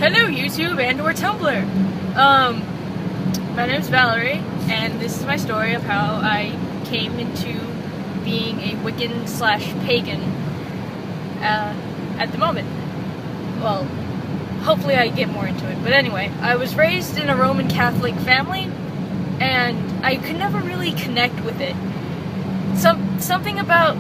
Hello YouTube and or Tumblr. My name's Valerie, and this is my story of how I came into being a Wiccan / pagan at the moment. Well, hopefully I get more into it. But anyway, I was raised in a Roman Catholic family, and I could never really connect with it. Something about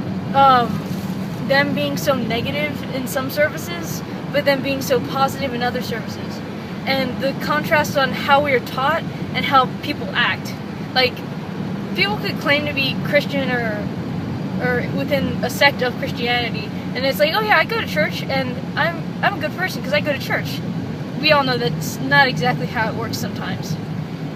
them being so negative in some services, but them being so positive in other services. And the contrast on how we are taught and how people act. Like, people could claim to be Christian or within a sect of Christianity, and it's like, oh yeah, I go to church, and I'm a good person because I go to church. We all know that's not exactly how it works sometimes.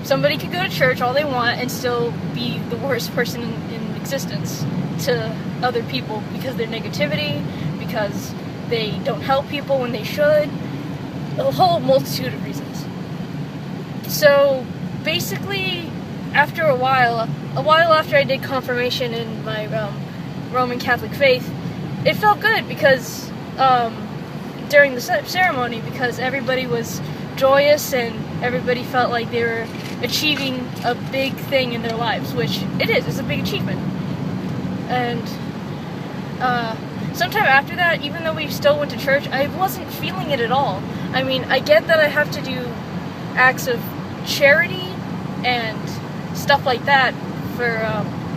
Somebody could go to church all they want and still be the worst person in existence to other people because of their negativity, because they don't help people when they should, a whole multitude of reasons. So basically, after a while after I did confirmation in my Roman Catholic faith, it felt good because during the ceremony, because everybody was joyous and everybody felt like they were achieving a big thing in their lives, which it's a big achievement. And sometime after that, even though we still went to church, I wasn't feeling it at all. I mean, I get that I have to do acts of charity and stuff like that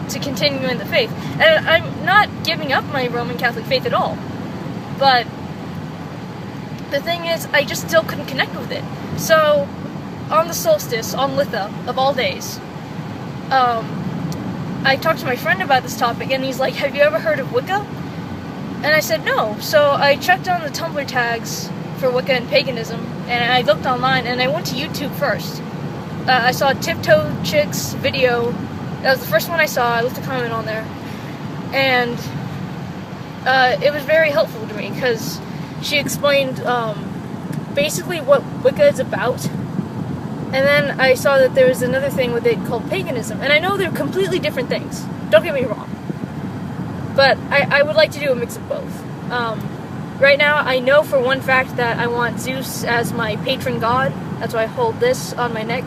to continue in the faith. And I'm not giving up my Roman Catholic faith at all. But the thing is, I just still couldn't connect with it. So, on the solstice, on Litha, of all days, I talked to my friend about this topic, and he's like, have you ever heard of Wicca? And I said no. So I checked on the Tumblr tags for Wicca and paganism, and I looked online, and I went to YouTube first. I saw Tiptoe Chick's video. That was the first one I saw. I left a comment on there. And it was very helpful to me, because she explained basically what Wicca is about. And then I saw that there was another thing with it called paganism. And I know they're completely different things. Don't get me wrong. But I would like to do a mix of both. Right now, I know for one fact that I want Zeus as my patron god. That's why I hold this on my neck.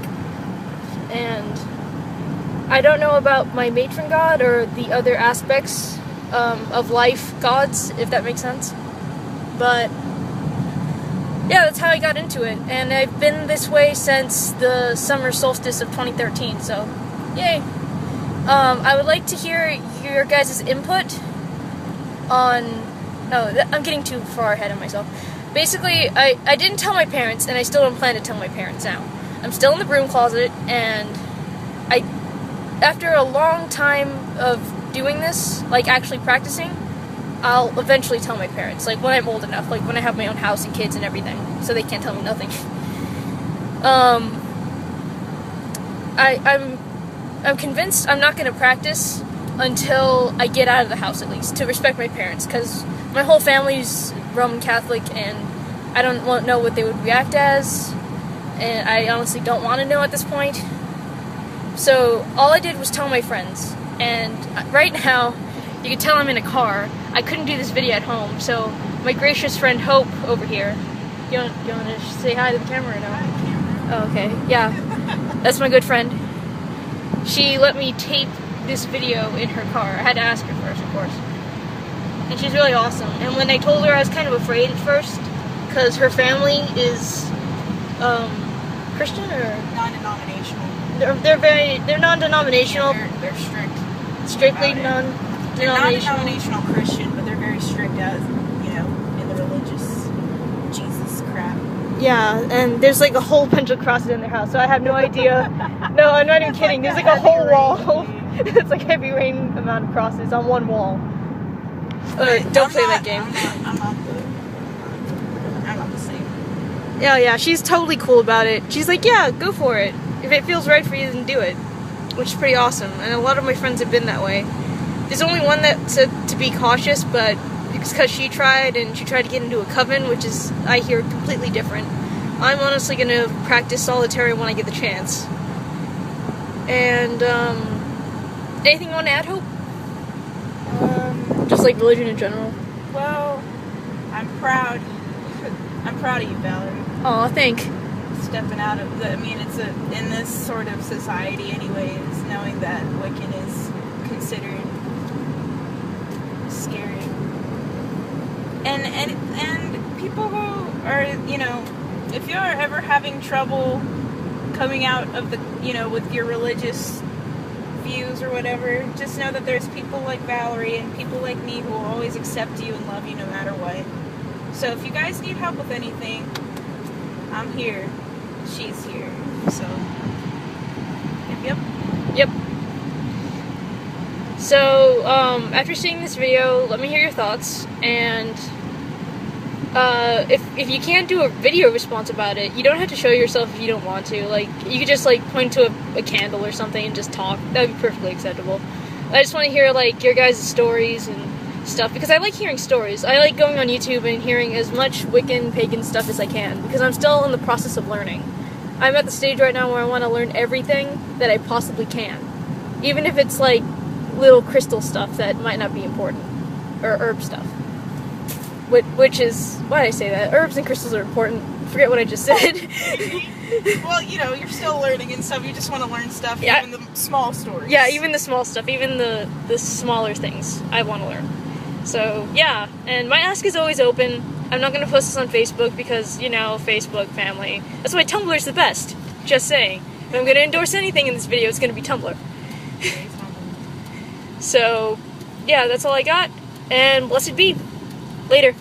And I don't know about my matron god or the other aspects of life gods, if that makes sense. But yeah, that's how I got into it, and I've been this way since the summer solstice of 2013, so yay. I would like to hear your guys' input on... I'm getting too far ahead of myself. Basically, I didn't tell my parents, and I still don't plan to tell my parents now. I'm still in the broom closet, and after a long time of doing this, like actually practicing, I'll eventually tell my parents, like when I'm old enough, like when I have my own house and kids and everything, so they can't tell me nothing. I'm convinced I'm not going to practice until I get out of the house, at least, to respect my parents, because my whole family's Roman Catholic, and I don't know what they would react as, and I honestly don't want to know at this point. So all I did was tell my friends, and right now, you can tell I'm in a car. I couldn't do this video at home, so my gracious friend Hope over here. You want to say hi to the camera or no? Oh, okay. Yeah, that's my good friend. She let me tape this video in her car. I had to ask her first, of course. And she's really awesome. And when I told her, I was kind of afraid at first, because her family is Christian or non-denominational. They're non-denominational. Yeah, they're strict. Strictly non-denominational. They're non-denominational Christian, but they're very strict as, in the religious Jesus crap. Yeah, and there's like a whole bunch of crosses in their house, so I have no idea. No, I'm not even kidding. There's like a whole wall. It's like heavy rain amount of crosses on one wall. Don't play that game. I'm not the same. Yeah, she's totally cool about it. She's like, yeah, go for it. If it feels right for you, then do it. Which is pretty awesome, and a lot of my friends have been that way. There's only one that said to be cautious, but it's because she tried to get into a coven, which is, I hear, completely different. I'm honestly going to practice solitary when I get the chance. And, anything you want to add, Hope? Just like religion in general. Well, I'm proud I'm proud of you, Valerie. Aw, thank. Stepping out of the, I mean, it's in this sort of society anyways, knowing that Wiccan is considered scary. And people who are, you know, if you're ever having trouble coming out of the, you know, with your religious views or whatever, just know that there's people like Valerie and people like me who will always accept you and love you no matter what. So if you guys need help with anything, I'm here. She's here. So, yep. Yep. So, after seeing this video, let me hear your thoughts, and if you can't do a video response about it, you don't have to show yourself if you don't want to. Like, you could just, like, point to a candle or something and just talk. That would be perfectly acceptable. I just want to hear, like, your guys' stories and stuff, because I like hearing stories. I like going on YouTube and hearing as much Wiccan, pagan stuff as I can, because I'm still in the process of learning. I'm at the stage right now where I want to learn everything that I possibly can. Even if it's, like, little crystal stuff that might not be important. Or herb stuff. Which is, why did I say that? Herbs and crystals are important. Forget what I just said. Well, you know, you're still learning and stuff. You just want to learn stuff, yeah. Even the small stories. Yeah, even the small stuff. Even the smaller things I want to learn. So, yeah. And my ask is always open. I'm not going to post this on Facebook because, you know, Facebook, family. That's why Tumblr's the best. Just saying. If I'm going to endorse anything in this video, it's going to be Tumblr. So, yeah, that's all I got. And blessed be. Later.